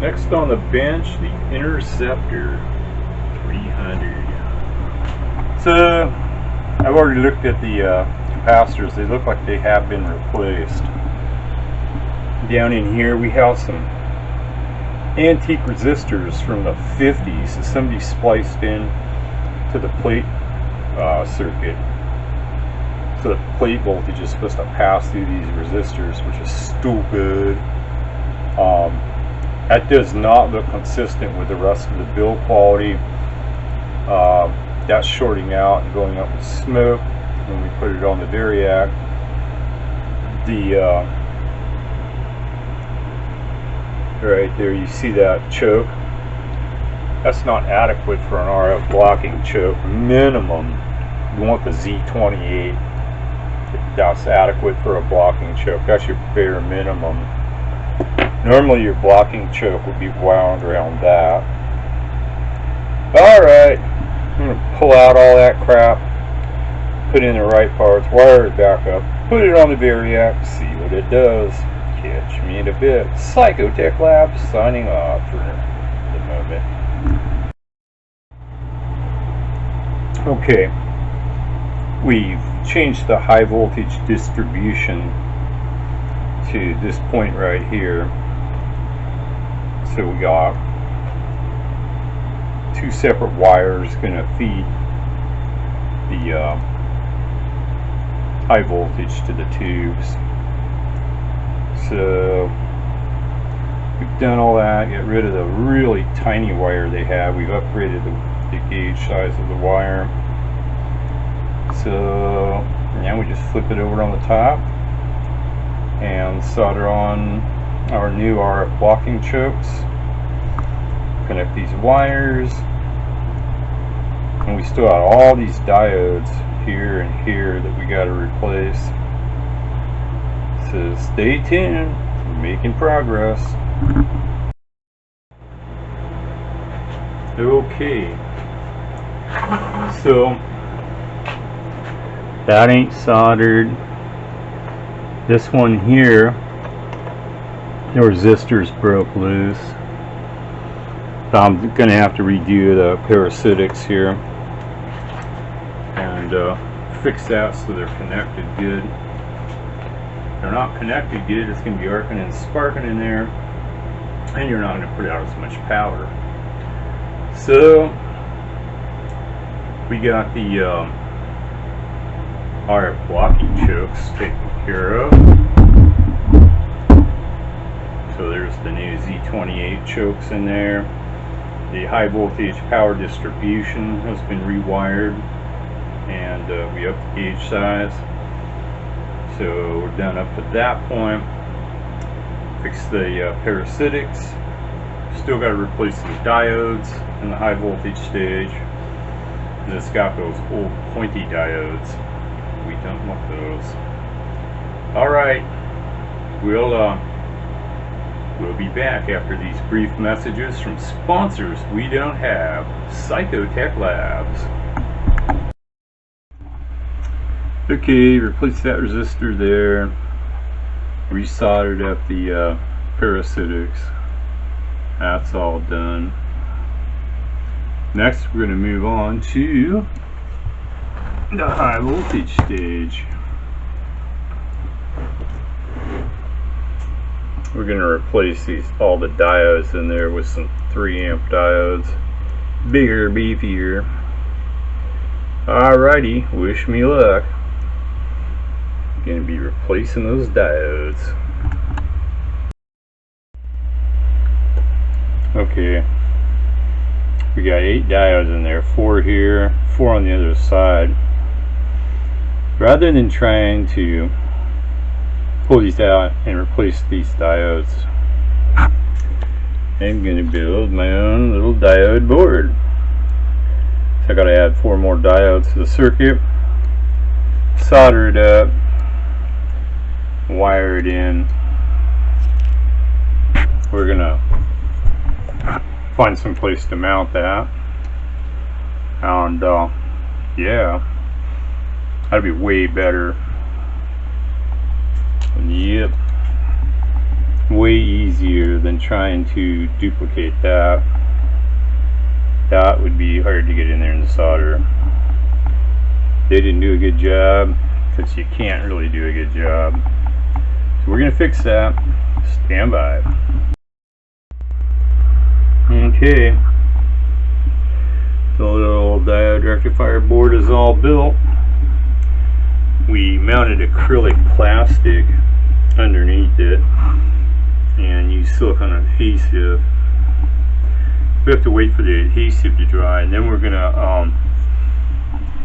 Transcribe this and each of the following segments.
Next on the bench, the Interceptor 300. So I've already looked at the capacitors. They look like they have been replaced. Down in here we have some antique resistors from the 50s that somebody spliced in to the plate circuit. So the plate voltage is supposed to pass through these resistors, which is stupid. That does not look consistent with the rest of the build quality. That's shorting out and going up with smoke when we put it on the variac. Right there you see that choke. That's not adequate for an RF blocking choke. Minimum, you want the Z28. That's adequate for a blocking choke. That's your bare minimum. Normally your blocking choke would be wound around that. Alright, I'm going to pull out all that crap, put in the right parts, wire it back up, put it on the variac, see what it does. Catch me in a bit. Psychotech Labs signing off for the moment. Okay, we've changed the high voltage distribution to this point right here. So we got two separate wires going to feed the high voltage to the tubes. So we've done all that, get rid of the really tiny wire they have. We've upgraded the gauge size of the wire. So now we just flip it over on the top and solder on our new RF blocking chokes. Connect these wires, and we still have all these diodes here and here that we got to replace. So stay tuned, we're making progress. Okay, so that ain't soldered. This one here, the resistors broke loose. So I'm going to have to redo the parasitics here and fix that so they're connected good. If they're not connected good, it's going to be arcing and sparking in there, and you're not going to put out as much power. So we got the RF blocking chokes taken care of. So there's the new Z28 chokes in there. The high voltage power distribution has been rewired, and we upped the gauge size. So we're done up to that point. Fix the parasitics. Still got to replace the diodes in the high voltage stage. And it's got those old pointy diodes. We don't want those. Alright, we'll be back after these brief messages from sponsors we don't have. Psychotech Labs. Okay, replace that resistor there. Resoldered up the parasitics. That's all done. Next we're going to move on to the high voltage stage. We're going to replace all the diodes in there with some 3 amp diodes. Bigger, beefier. Alrighty, wish me luck. Going to be replacing those diodes. Okay, we got 8 diodes in there, 4 here, 4 on the other side. Rather than trying to pull these out and replace these diodes, I'm going to build my own little diode board. So I got to add 4 more diodes to the circuit, solder it up, wire it in. We're going to find some place to mount that, and yeah, that'd be way better. And yep, way easier. easier than trying to duplicate that. That would be hard to get in there and solder. They didn't do a good job, because you can't really do a good job. So we're going to fix that. Stand by. Okay. The little diode rectifier board is all built. We mounted acrylic plastic underneath it and used silicone adhesive. We have to wait for the adhesive to dry, and then we're going to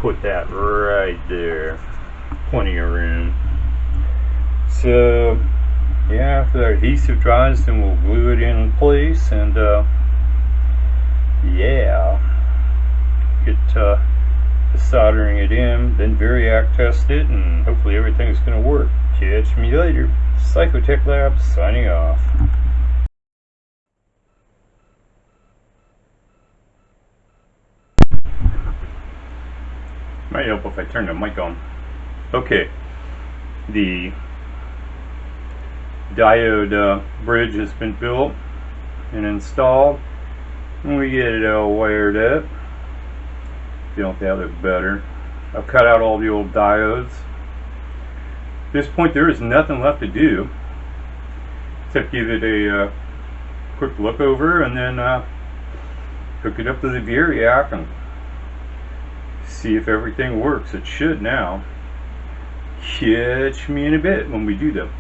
put that right there. Plenty of room. So yeah, after the adhesive dries, then we'll glue it in place, and yeah, get to soldering it in, then variac test it, and hopefully everything's going to work. Catch me later. Psychotech Lab signing off. Might help if I turn the mic on. Okay, the diode bridge has been built and installed, and we get it all wired up. Don't that look better? I've cut out all the old diodes. At this point, there is nothing left to do except give it a quick look over, and then hook it up to the variac and see if everything works. It should now. Catch me in a bit when we do the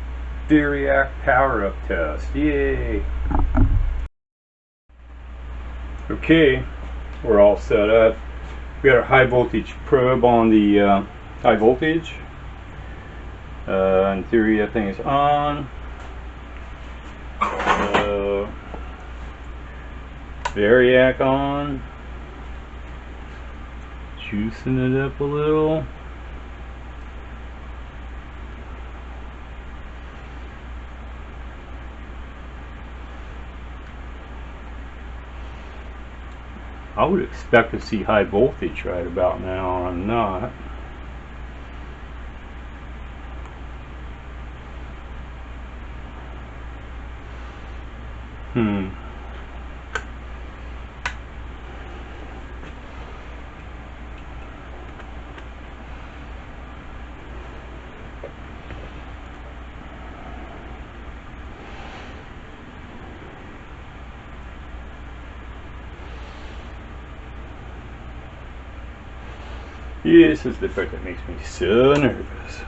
variac power up test. Yay! Okay, we're all set up. We got our high voltage probe on the high voltage. In theory, that thing is on. Variac on. Juicing it up a little. I would expect to see high voltage right about now. I'm not. This is the part that makes me so nervous.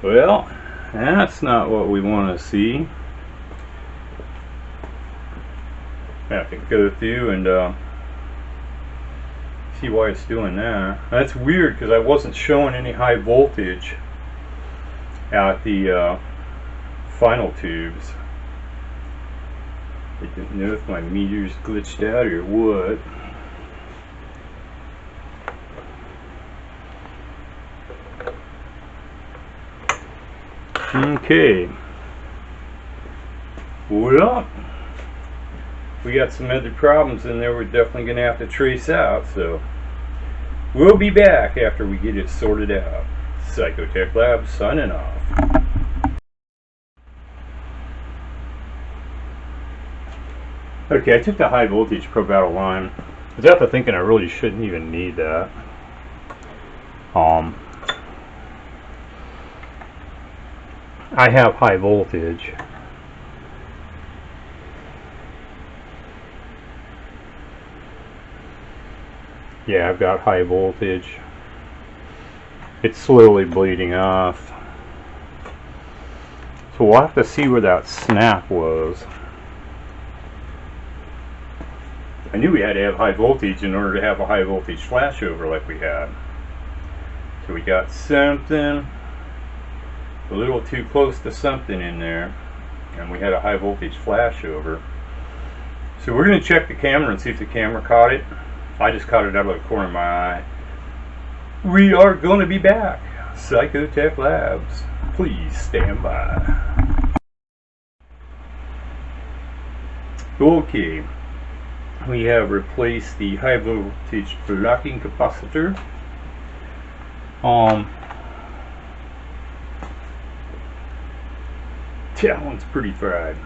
Well, that's not what we want to see. I have to go through and see why it's doing that. That's weird, because I wasn't showing any high voltage at the final tubes. I didn't know if my meters glitched out or what. Okay. Well, we got some other problems in there we're definitely going to have to trace out, so we'll be back after we get it sorted out. Psychotech Lab signing off. Okay, I took the high voltage probe out of line. I was after thinking I really shouldn't even need that. I have high voltage. Yeah, I've got high voltage. It's slowly bleeding off. So we'll have to see where that snap was. I knew we had to have high voltage in order to have a high voltage flashover like we had. So we got something a little too close to something in there, and we had a high voltage flashover. So we're going to check the camera and see if the camera caught it. I just caught it out of the corner of my eye. We are going to be back. Psychotech Labs, please stand by. Okay, we have replaced the high voltage blocking capacitor. That one's pretty fried.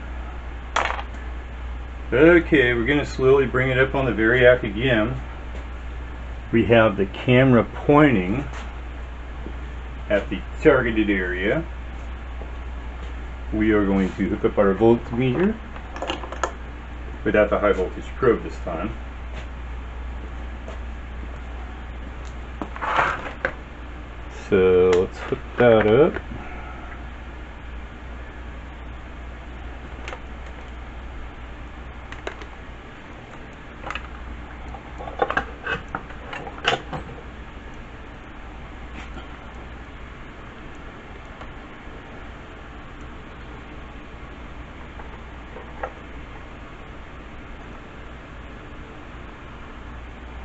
Okay, we're going to slowly bring it up on the variac again. We have the camera pointing at the targeted area. We are going to hook up our voltmeter without the high voltage probe this time. So let's hook that up.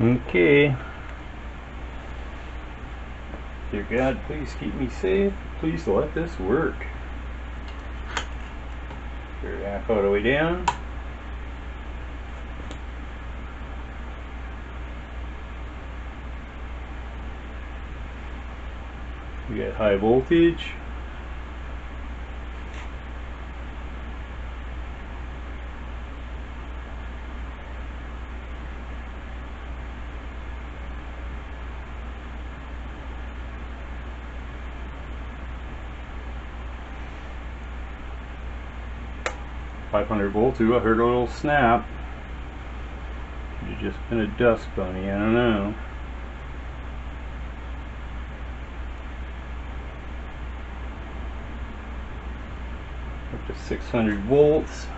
Okay. Dear God, please keep me safe. Please let this work. Variac all the way down. We got high voltage. .500 volts. Ooh, I heard a little snap. Could have just been a dust bunny, I don't know. Up to 600 volts.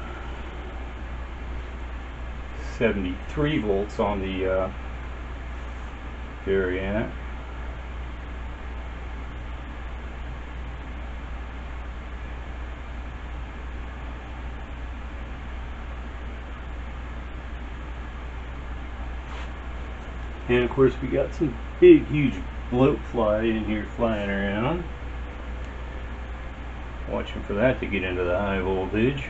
73 volts on the variac. And of course we got some big huge bloat fly in here flying around. Watching for that to get into the high voltage.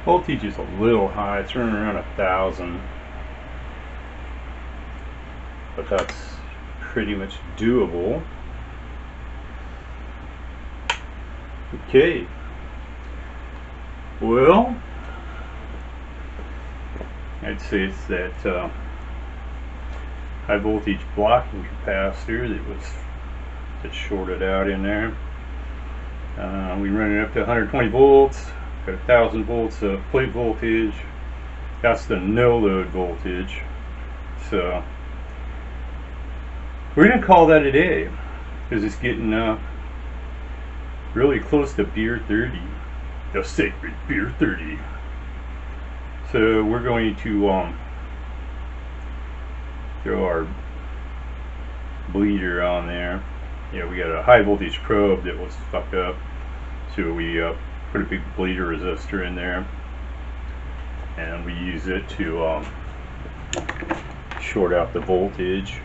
Voltage is a little high, it's running around 1,000, but that's pretty much doable. Okay, well, I'd say it's that high voltage blocking capacitor that's shorted out in there. We run it up to 120 volts. Got 1,000 volts of plate voltage. That's the no load voltage. So we're gonna call that a day because it's getting really close to beer 30, the sacred beer 30. So we're going to throw our bleeder on there. Yeah, we got a high voltage probe that was fucked up, so we put a big bleeder resistor in there, and we use it to short out the voltage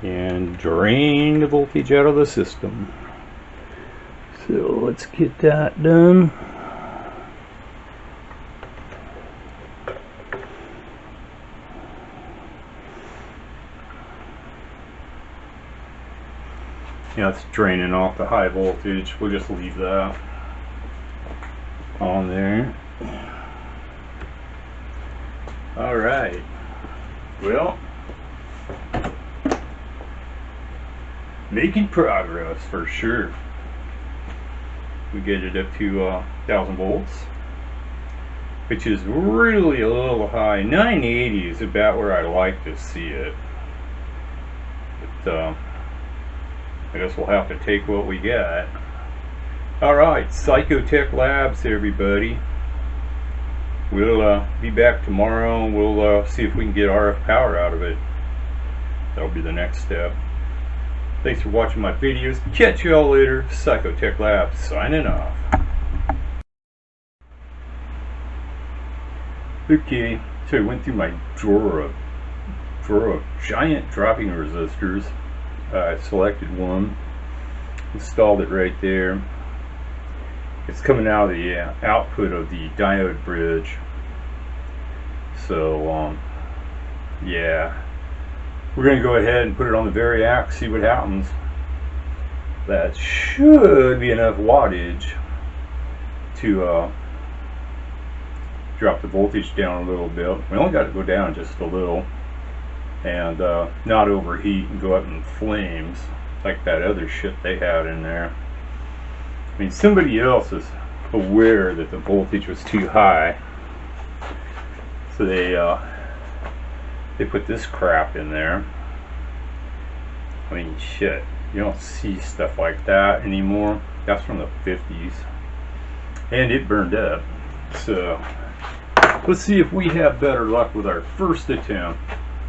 and drain the voltage out of the system. So let's get that done. Yeah, it's draining off the high voltage. We'll just leave that on there. Alright, well, making progress for sure. We get it up to 1,000 volts, which is really a little high. 980 is about where I like to see it, but I guess we'll have to take what we got. Alright, Psychotech Labs, everybody. We'll be back tomorrow and we'll see if we can get RF power out of it. that'll be the next step. Thanks for watching my videos. Catch you all later. Psychotech Lab signing off. Okay, so I went through my drawer of giant dropping resistors. I selected one, installed it right there. It's coming out of the output of the diode bridge. So yeah, we're going to go ahead and put it on the variac, see what happens. That should be enough wattage to drop the voltage down a little bit. We only got to go down just a little and not overheat and go up in flames like that other shit they had in there. I mean, somebody else is aware that the voltage was too high, so they put this crap in there. I mean, shit, you don't see stuff like that anymore. That's from the 50s, and it burned up. So let's see if we have better luck with our first attempt.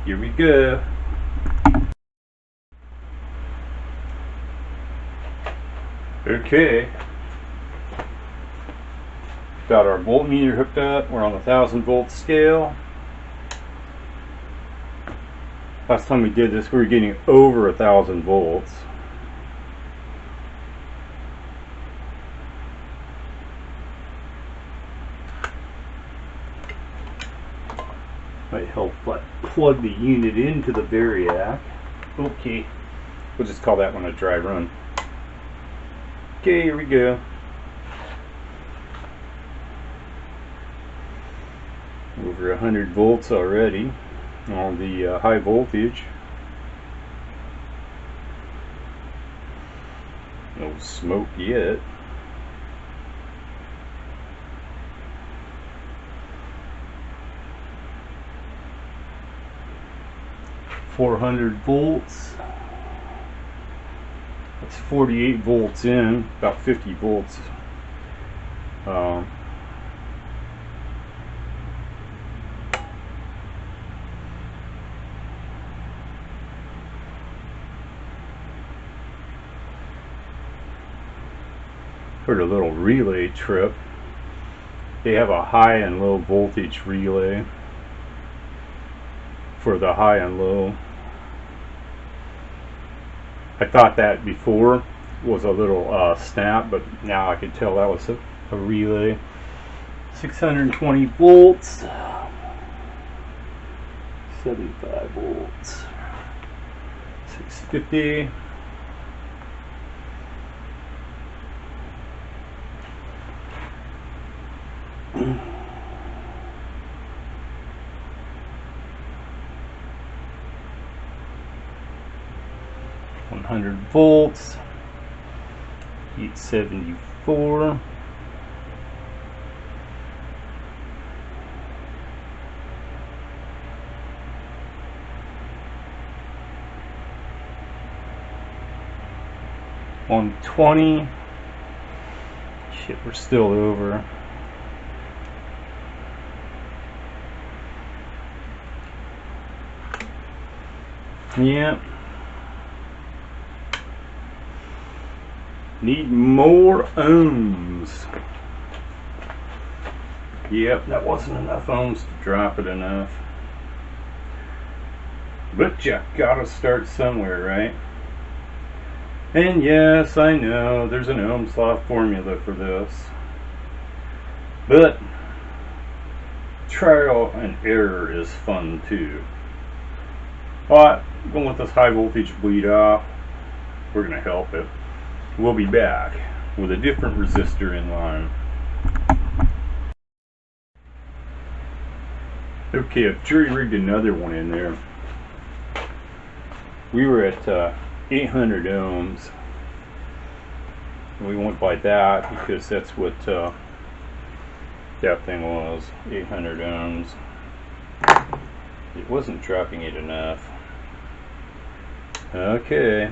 Here we go. Okay, got our voltmeter hooked up. We're on the 1000 volt scale. Last time we did this, we were getting over 1000 volts. Might help plug the unit into the variac. Okay, we'll just call that one a dry run. Okay, here we go. Over 100 volts already on the high voltage. No smoke yet. .400 volts. That's 48 volts in, about 50 volts. Heard a little relay trip. They have a high and low voltage relay for the high and low. I thought that before was a little snap, but now I could tell that was a relay. 620 volts, 75 volts, 650. Volts, 874. $120. Shit, we're still over. Yep. Need more ohms. Yep, that wasn't enough ohms to drop it enough. But you gotta start somewhere, right? And yes, I know there's an Ohm's law formula for this. But trial and error is fun too. But I'm gonna let this high voltage bleed off. We're gonna help it. We'll be back with a different resistor in line. Okay, I've jury-rigged another one in there. We were at 800 ohms. We went by that because that's what that thing was, 800 ohms. It wasn't dropping it enough. Okay.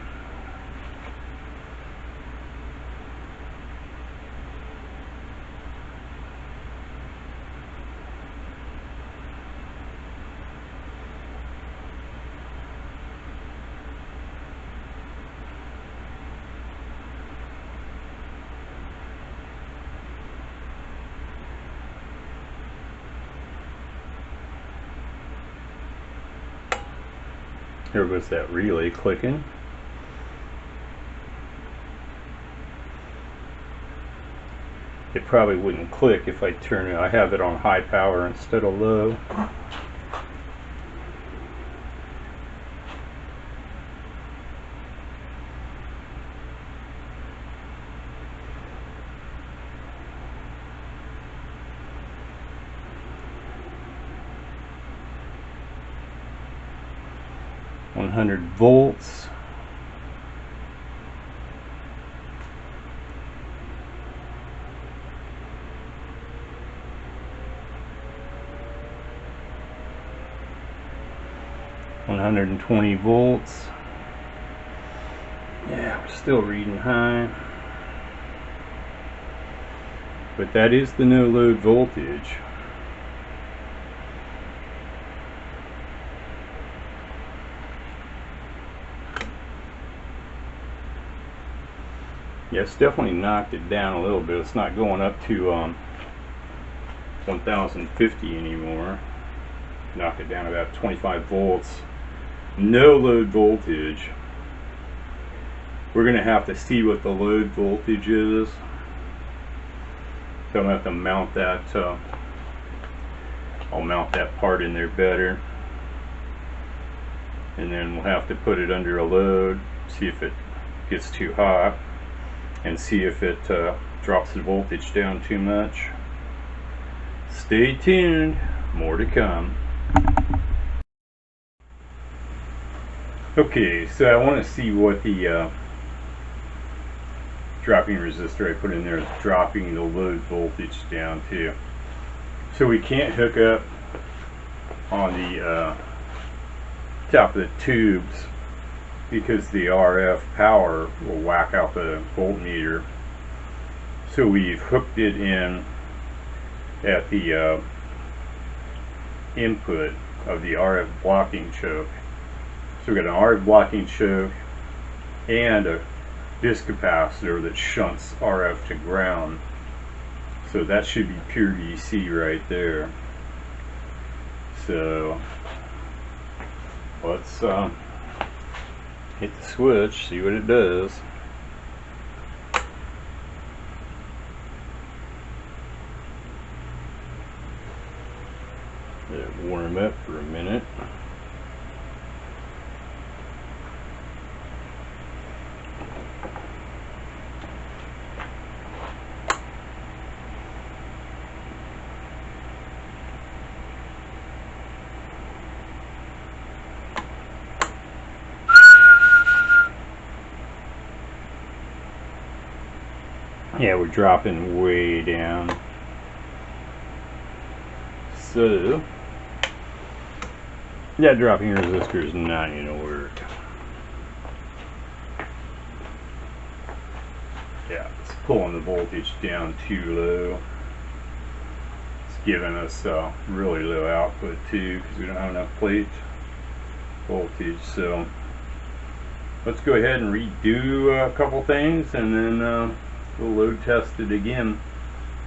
There goes that relay clicking. It probably wouldn't click if I turn it. I have it on high power instead of low. $100 volts. $120. Yeah, we're still reading high. But that is the no load voltage. Yeah, it's definitely knocked it down a little bit. It's not going up to 1050 anymore. Knocked it down about 25 volts. No load voltage. We're going to have to see what the load voltage is. So I'm going to have to mount that. I'll mount that part in there better. And then we'll have to put it under a load, see if it gets too hot, and see if it drops the voltage down too much. Stay tuned, more to come. Okay, so I want to see what the dropping resistor I put in there is dropping the load voltage down to. So we can't hook up on the top of the tubes because the RF power will whack out the voltmeter. So we've hooked it in at the input of the RF blocking choke. So we've got an RF blocking choke and a disc capacitor that shunts RF to ground. So that should be pure DC right there. So let's hit the switch, see what it does. Let it warm up for a minute. Yeah, we're dropping way down. So that dropping resistor is not going to work. Yeah, it's pulling the voltage down too low. It's giving us really low output too because we don't have enough plate voltage. So let's go ahead and redo a couple things and then we'll load test it again.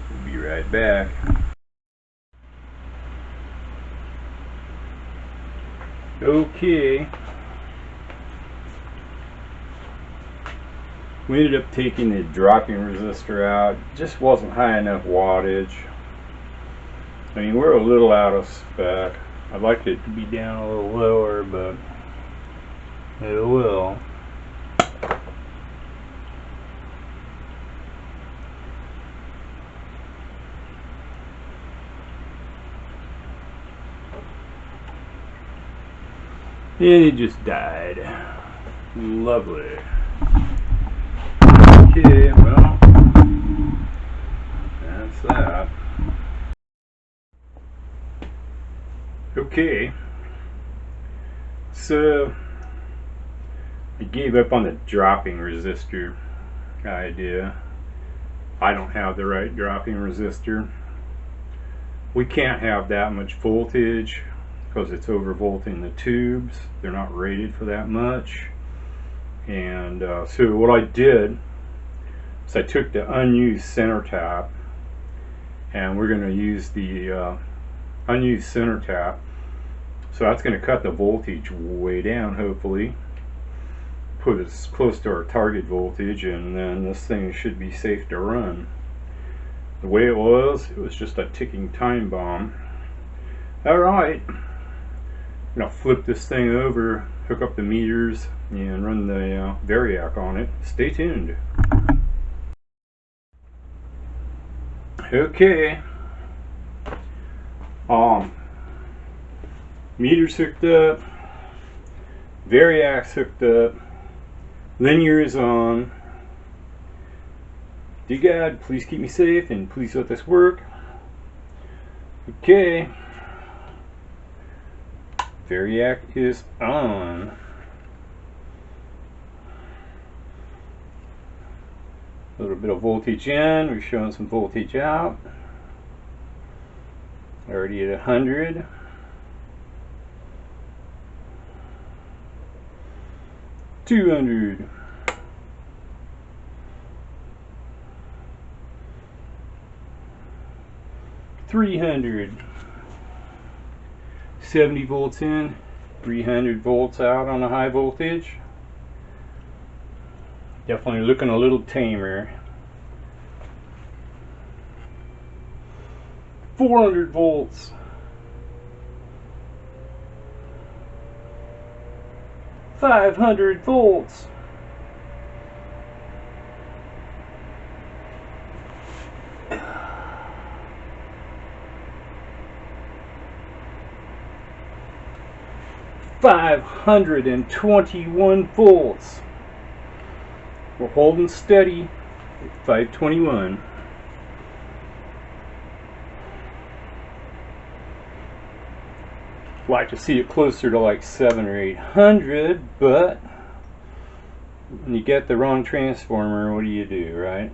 We'll be right back. Okay. We ended up taking the dropping resistor out. It just wasn't high enough wattage. I mean, we're a little out of spec. I'd like it to be down a little lower, but it will. And it just died. Lovely. Okay, well, that's that. Okay, so I gave up on the dropping resistor idea. I don't have the right dropping resistor. We can't have that much voltage because it's overvolting the tubes. They're not rated for that much. And so what I did is I took the unused center tap, and we're going to use the unused center tap So that's going to cut the voltage way down, hopefully. Put us close to our target voltage, and then this thing should be safe to run. The way it was just a ticking time bomb. Alright, I'm going to flip this thing over, hook up the meters, and run the variac on it. Stay tuned. Okay. Meters hooked up, variac's hooked up, linear is on. Dear God, please keep me safe and please let this work. Okay. Variac is on. A little bit of voltage in, we're showing some voltage out. Already at 100. 200. 300. 70 volts in, 300 volts out on the high voltage. Definitely looking a little tamer. 400 volts. 500 volts. 521 volts. We're holding steady at 521. Like to see it closer to like 700 or 800, but when you get the wrong transformer, what do you do, right?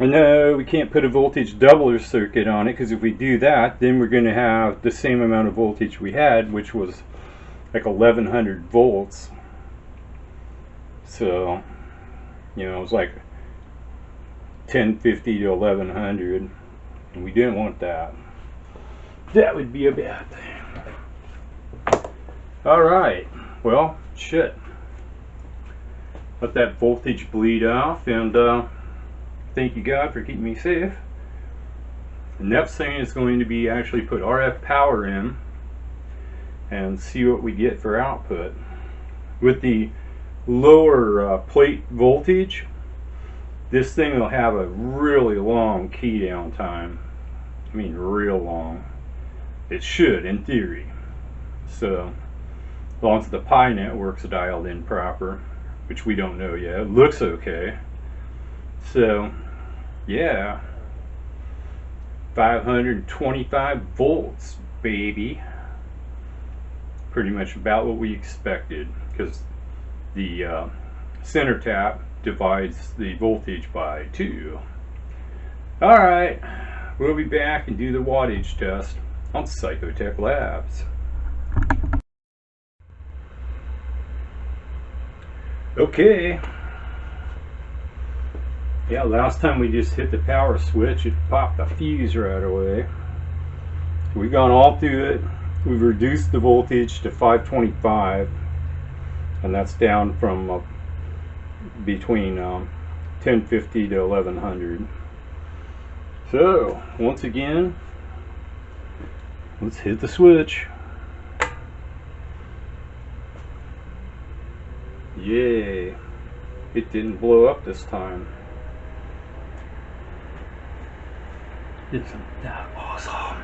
No, we can't put a voltage doubler circuit on it, because if we do that, then we're going to have the same amount of voltage we had, which was like 1100 volts. So, you know, it was like 1050 to 1100, and we didn't want that. That would be a bad thing. Alright, well, shit. Let that voltage bleed off, and thank you God for keeping me safe. The next thing is going to be actually put RF power in and see what we get for output. With the lower plate voltage, this thing will have a really long key down time. I mean real long. It should, in theory. So as long as the Pi network's dialed in proper, which we don't know yet. It looks okay. So yeah, 525 volts, baby. Pretty much about what we expected, because the center tap divides the voltage by 2. Alright, we'll be back and do the wattage test on Psychotech Labs. Okay. Yeah, last time we just hit the power switch, it popped the fuse right away. We've gone all through it. We've reduced the voltage to 525, and that's down from between 1050 to 1100. So, once again, let's hit the switch. Yay! It didn't blow up this time. Isn't that awesome?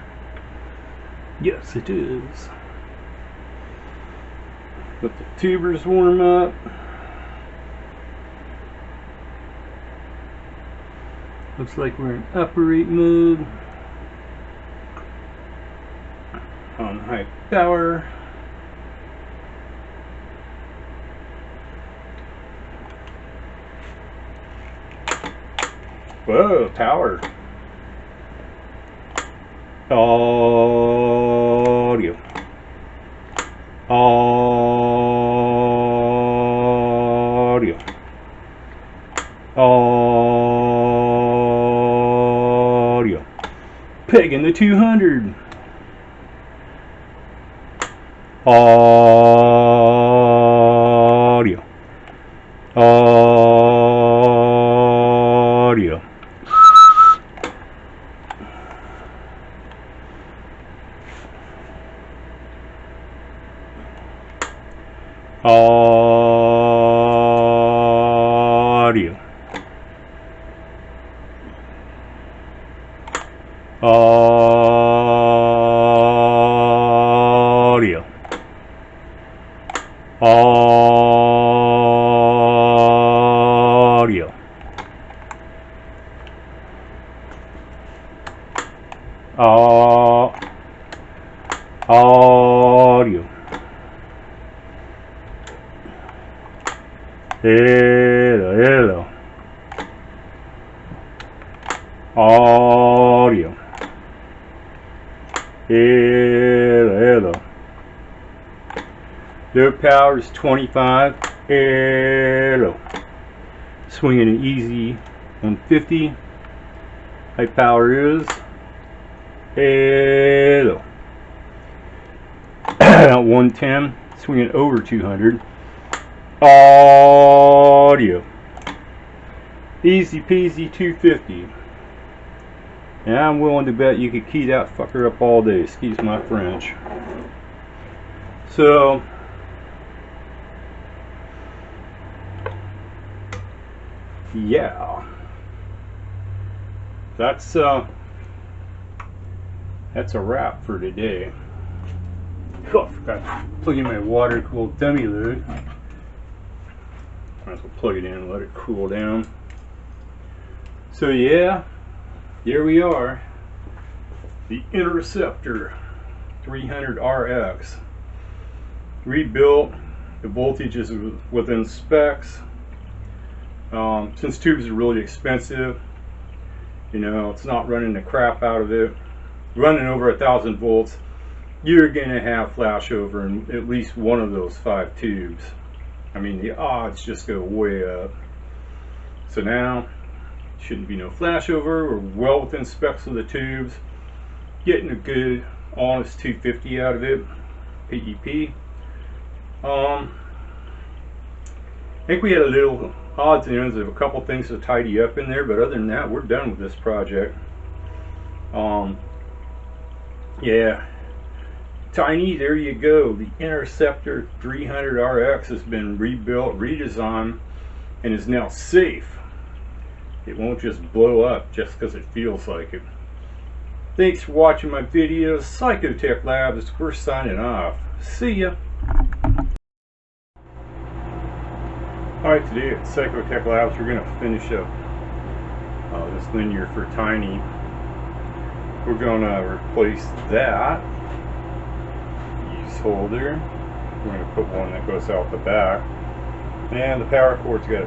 Yes, it is. Let the tubers warm up. Looks like we're in operate mode. On high power. Whoa, power. Audio. Audio. Audio. Pegging the 200. Audio. Audio. Audio. Audio. Audio. Audio. Hello. Audio. Hello. Low power is 25. Hello. Swinging an easy 150. High power is hello. 110. Swinging over 200. Audio. Easy peasy 250. And I'm willing to bet you could key that fucker up all day. Excuse my French. So, yeah, that's a wrap for today. Oh, forgot to plug in my water-cooled dummy load. Might as well plug it in and let it cool down. So yeah, here we are, the Interceptor 300RX, rebuilt. The voltage is within specs. Since tubes are really expensive, you know, it's not running the crap out of it. Running over 1,000 volts, you're gonna have flashover in at least one of those 5 tubes. I mean, the odds just go way up. So now, shouldn't be no flashover. We're well within specs of the tubes. Getting a good, honest 250 out of it. PEP. I think we had a little odds and ends of a couple things to tidy up in there, but other than that, we're done with this project. Yeah. Tiny, there you go. The Interceptor 300RX has been rebuilt, redesigned, and is now safe. It won't just blow up just because it feels like it. Thanks for watching my videos. Psychotech Labs, we're signing off. See ya. Alright, today at Psychotech Labs, we're going to finish up this linear for Tiny. We're going to replace that holder. We're going to put one that goes out the back, and the power cord's got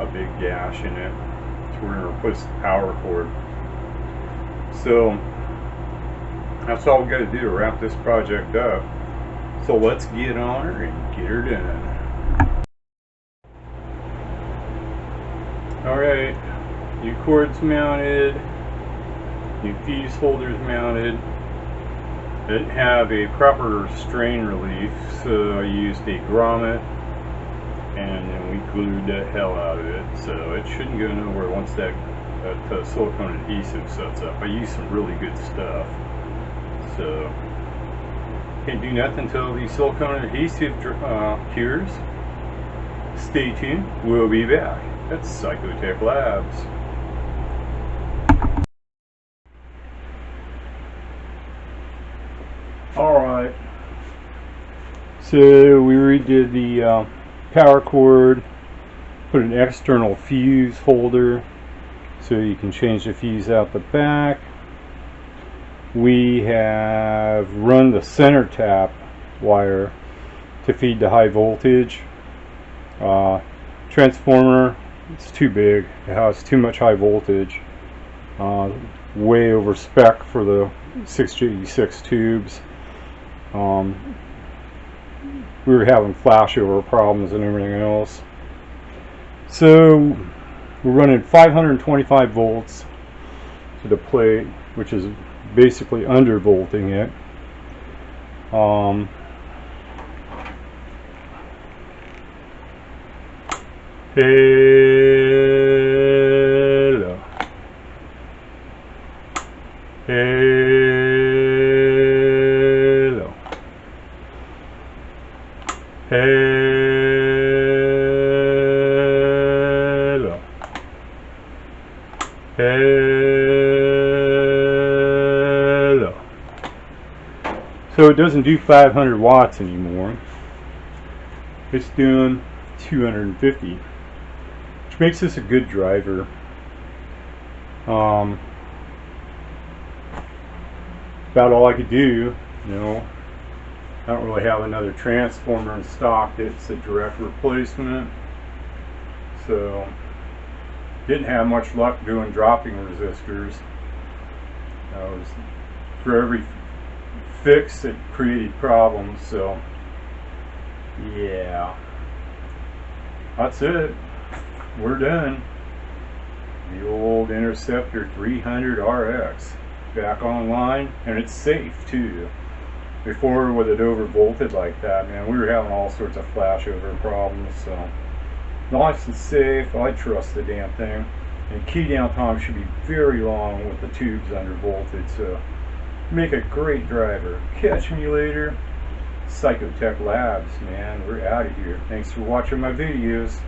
a big gash in it, so we're going to replace the power cord. So that's all we got to do to wrap this project up. So let's get on her and get her done. Alright, new cords mounted, new fuse holders mounted. I didn't have a proper strain relief, so I used a grommet, and then we glued the hell out of it, so it shouldn't go nowhere once that silicone adhesive sets up. I used some really good stuff, so can't do nothing until the silicone adhesive cures. Stay tuned, we'll be back. That's Psychotech Labs. Alright, so we redid the power cord, put an external fuse holder so you can change the fuse out the back. We have run the center tap wire to feed the high voltage. Transformer, it's too big, it has too much high voltage, way over spec for the 686 tubes. We were having flashover problems and everything else. So we're running 525 volts to the plate, which is basically undervolting it. Hello. Hello. Hello. Hello. So it doesn't do 500 watts anymore. It's doing 250, which makes this a good driver. About all I could do, you know. I don't really have another transformer in stock that's a direct replacement, so didn't have much luck doing dropping resistors. For every fix it created problems, so yeah, that's it. We're done. The old Interceptor 300 RX back online, and it's safe too. Before, with it overvolted like that, man, we were having all sorts of flashover problems. So nice and safe. I trust the damn thing. And key down time should be very long with the tubes undervolted, so make a great driver. Catch me later. Psychotech Labs, man. We're out of here. Thanks for watching my videos.